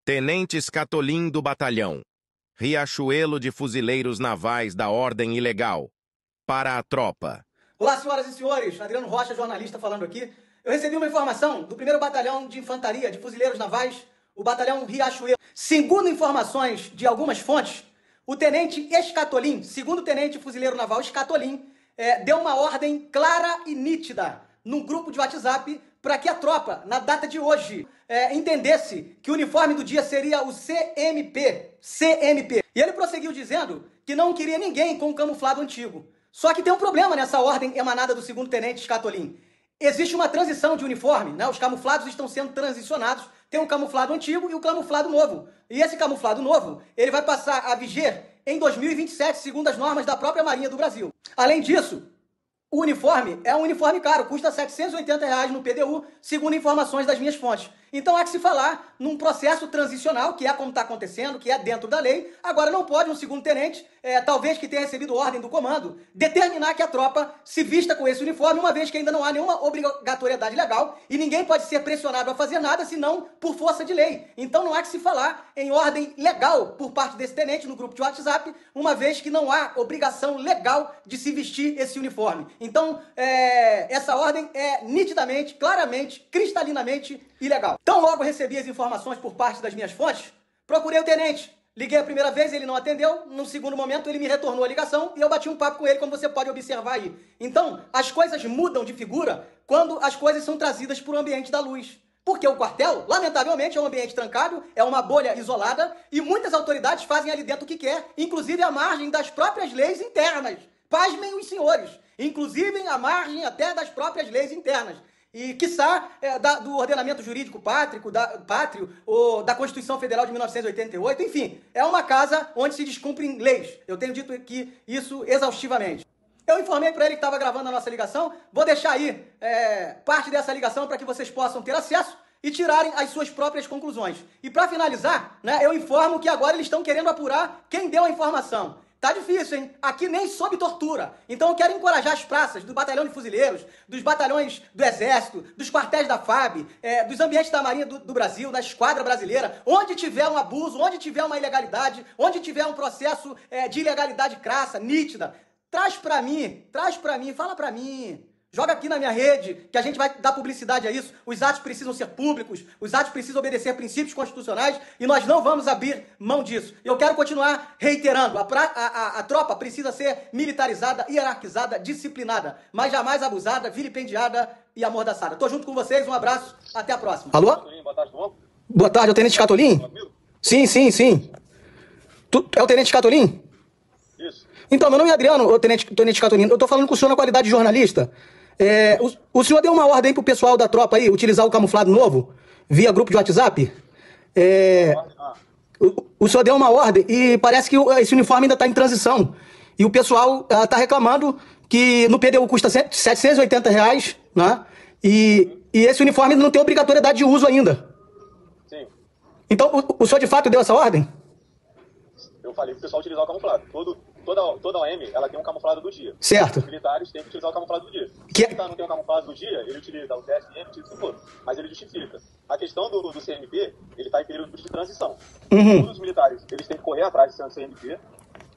Tenente Escatolim do Batalhão. Riachuelo de Fuzileiros Navais da Ordem Ilegal. Para a tropa. Olá, senhoras e senhores. Adriano Rocha, jornalista, falando aqui. Eu recebi uma informação do 1º Batalhão de Infantaria de Fuzileiros Navais, o Batalhão Riachuelo. Segundo informações de algumas fontes, o Tenente Escatolim, segundo Tenente Fuzileiro Naval Escatolim, deu uma ordem clara e nítida num grupo de WhatsApp para que a tropa, na data de hoje, entendesse que o uniforme do dia seria o CMP. E ele prosseguiu dizendo que não queria ninguém com o camuflado antigo. Só que tem um problema nessa ordem emanada do segundo Tenente Escatolim. Existe uma transição de uniforme, né? Os camuflados estão sendo transicionados. Tem um camuflado antigo e o camuflado novo. E esse camuflado novo, ele vai passar a viger em 2027, segundo as normas da própria Marinha do Brasil. Além disso, o uniforme é um uniforme caro, custa R$ 780 no PDU, segundo informações das minhas fontes. Então há que se falar num processo transicional, que é como está acontecendo, que é dentro da lei. Agora não pode um segundo tenente, talvez que tenha recebido ordem do comando, determinar que a tropa se vista com esse uniforme, uma vez que ainda não há nenhuma obrigatoriedade legal e ninguém pode ser pressionado a fazer nada, senão por força de lei. Então não há que se falar em ordem legal por parte desse tenente no grupo de WhatsApp, uma vez que não há obrigação legal de se vestir esse uniforme. Então, essa ordem é nitidamente, claramente, cristalinamente ilegal. Então, logo recebi as informações por parte das minhas fontes, procurei o tenente. Liguei a primeira vez, ele não atendeu. No segundo momento, ele me retornou a ligação e eu bati um papo com ele, como você pode observar aí. Então, as coisas mudam de figura quando as coisas são trazidas para o ambiente da luz. Porque o quartel, lamentavelmente, é um ambiente trancado, é uma bolha isolada e muitas autoridades fazem ali dentro o que quer, inclusive à margem das próprias leis internas. Pasmem os senhores, inclusive à margem até das próprias leis internas. E, quiçá, do ordenamento jurídico pátrio, ou da Constituição Federal de 1988, enfim, é uma casa onde se descumprem leis. Eu tenho dito aqui isso exaustivamente. Eu informei para ele que estava gravando a nossa ligação, vou deixar aí parte dessa ligação para que vocês possam ter acesso e tirarem as suas próprias conclusões. E para finalizar, né, eu informo que agora eles estão querendo apurar quem deu a informação. Tá difícil, hein? Aqui nem sob tortura. Então eu quero encorajar as praças do Batalhão de Fuzileiros, dos batalhões do Exército, dos quartéis da FAB, dos ambientes da Marinha do Brasil, da Esquadra Brasileira, onde tiver um abuso, onde tiver uma ilegalidade, onde tiver um processo de ilegalidade crassa, nítida, traz pra mim, fala pra mim. Joga aqui na minha rede, que a gente vai dar publicidade a isso. Os atos precisam ser públicos, os atos precisam obedecer princípios constitucionais e nós não vamos abrir mão disso. Eu quero continuar reiterando, a tropa precisa ser militarizada, hierarquizada, disciplinada, mas jamais abusada, vilipendiada e amordaçada. Tô junto com vocês, um abraço, até a próxima. Alô? Boa tarde, bom? Boa tarde, é o Tenente Escatolim? Sim. Tu é o Tenente Escatolim? Isso. Então, meu nome é Adriano, o Tenente Escatolim. Eu tô falando com o senhor na qualidade de jornalista. O senhor deu uma ordem aí pro pessoal da tropa aí, utilizar o camuflado novo, via grupo de WhatsApp? O senhor deu uma ordem e parece que esse uniforme ainda está em transição. E o pessoal está reclamando que no PDU custa R$ 780, né? E esse uniforme não tem obrigatoriedade de uso ainda. Sim. Então, o senhor de fato deu essa ordem? Eu falei pro pessoal utilizar o camuflado. Toda OM, ela tem um camuflado do dia. Certo. Os militares têm que utilizar o camuflado do dia. Se o militar não tem o camuflado do dia, ele utiliza o TSM, utiliza o que for, mas ele justifica. A questão do CMP, ele está em período de transição. Todos os militares, eles têm que correr atrás do CMP,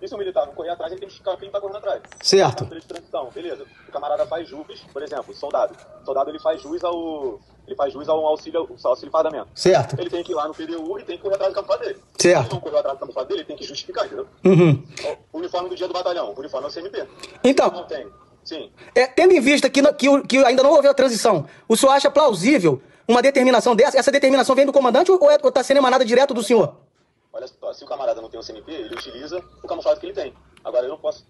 e se o militar não correr atrás, ele tem que ficar quem está correndo atrás. Certo. Período de transição, beleza. O camarada faz jus, por exemplo, o soldado. O soldado, ele faz jus ao auxílio fardamento. Certo. Ele tem que ir lá no PDU e tem que correr atrás do camuflado dele. Certo. Se não correr atrás do camuflado dele, ele tem que justificar, entendeu? O uniforme do dia do batalhão, o uniforme é o CMP. Então, Não tem. Sim. Tendo em vista que ainda não houve a transição, o senhor acha plausível uma determinação dessa? Essa determinação vem do comandante ou está sendo emanada direto do senhor? Olha só, se o camarada não tem o CMP, ele utiliza o camuflado que ele tem. Agora eu não posso.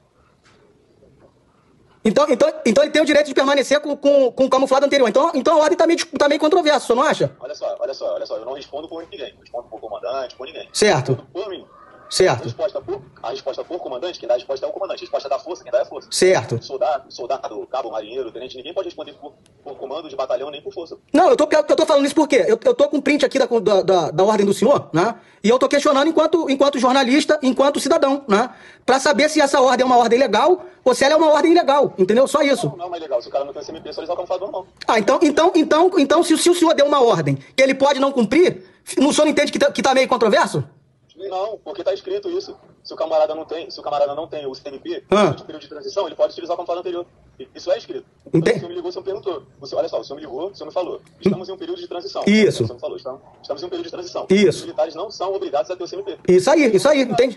Então ele tem o direito de permanecer com o camuflado anterior. Então a ordem tá meio controversa, o senhor não acha? Olha só, eu não respondo por ninguém. Eu respondo por comandante, por ninguém. Certo. Por mim. Certo. Resposta a resposta por comandante, quem dá a resposta é o comandante. A resposta da força, quem dá é a força. Certo. Soldado, cabo, marinheiro, tenente, ninguém pode responder por comando de batalhão nem por força. Não, eu tô falando isso porque eu tô com um print aqui da ordem do senhor, né? E eu tô questionando enquanto jornalista, enquanto cidadão, né? Pra saber se essa ordem é uma ordem legal ou se ela é uma ordem ilegal, entendeu? Só isso. Não é mais legal. Se o cara não tem CMP, só eles o camuflador, não. Ah, então se o senhor deu uma ordem que ele pode não cumprir, o senhor não entende que tá meio controverso? Não, porque tá escrito isso. Se o camarada não tem o CMP, de período de transição, ele pode utilizar o camuflado anterior. Isso é escrito. Então, o senhor me ligou, o senhor perguntou. Olha só, o senhor me ligou, o senhor me falou. Estamos em um período de transição. Isso. O senhor me falou, estamos em um período de transição. Isso. Os militares não são obrigados a ter o CMP. Isso aí.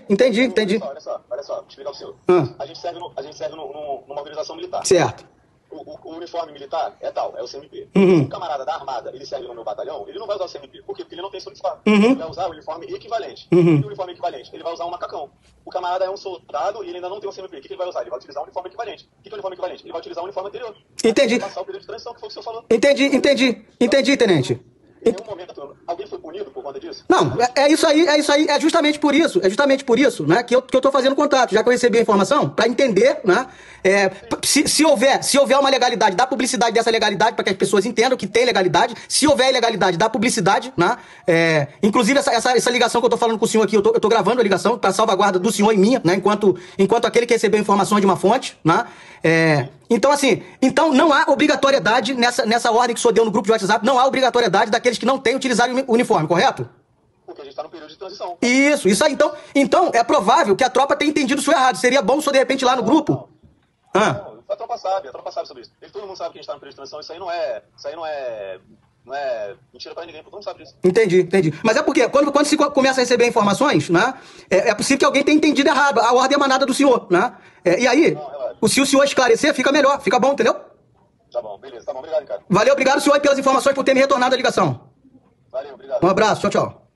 Entendi. Olha só, vou explicar pro senhor. A gente serve numa organização militar. Certo. O uniforme militar é tal, é o CMP. Se um camarada da armada, ele serve no meu batalhão, ele não vai usar o CMP. Por quê? Porque ele não tem esse uniforme. Ele vai usar o uniforme equivalente. E o uniforme equivalente? Ele vai usar um macacão. O camarada é um soldado e ele ainda não tem o CMP. O que ele vai usar? Ele vai utilizar um uniforme equivalente. O que é o uniforme equivalente? Ele vai utilizar um uniforme anterior. Entendi. Vai passar o período de transição, que foi o que o senhor falou. Entendi, tenente. Em nenhum momento, alguém foi punido por conta disso? Não, é isso aí, é justamente por isso, né, que eu tô fazendo contato, já que eu recebi a informação, para entender, né, se houver uma legalidade, dá publicidade dessa legalidade para que as pessoas entendam que tem legalidade, se houver ilegalidade, dá publicidade, né, inclusive essa ligação que eu tô falando com o senhor aqui, eu tô gravando a ligação para salvaguarda do senhor e minha, né, enquanto aquele que recebeu informações de uma fonte, né, então não há obrigatoriedade nessa ordem que o senhor deu no grupo de WhatsApp, não há obrigatoriedade daqueles que não têm utilizado o uniforme, correto? Porque a gente está no período de transição. Isso aí. Então é provável que a tropa tenha entendido o senhor errado. Seria bom o senhor, de repente, ir lá no grupo? Não, a tropa sabe sobre isso. Todo mundo sabe que a gente está no período de transição. Isso aí não é mentira pra ninguém, todo mundo sabe disso. Entendi. Mas é porque quando se começa a receber informações, né, é possível que alguém tenha entendido errado a ordem emanada do senhor, né? E aí, se o senhor esclarecer, fica melhor, fica bom, entendeu? Tá bom, beleza. Tá bom, obrigado, cara. Valeu, obrigado, senhor, pelas informações, por ter me retornado a ligação. Valeu, obrigado. Um abraço, tchau.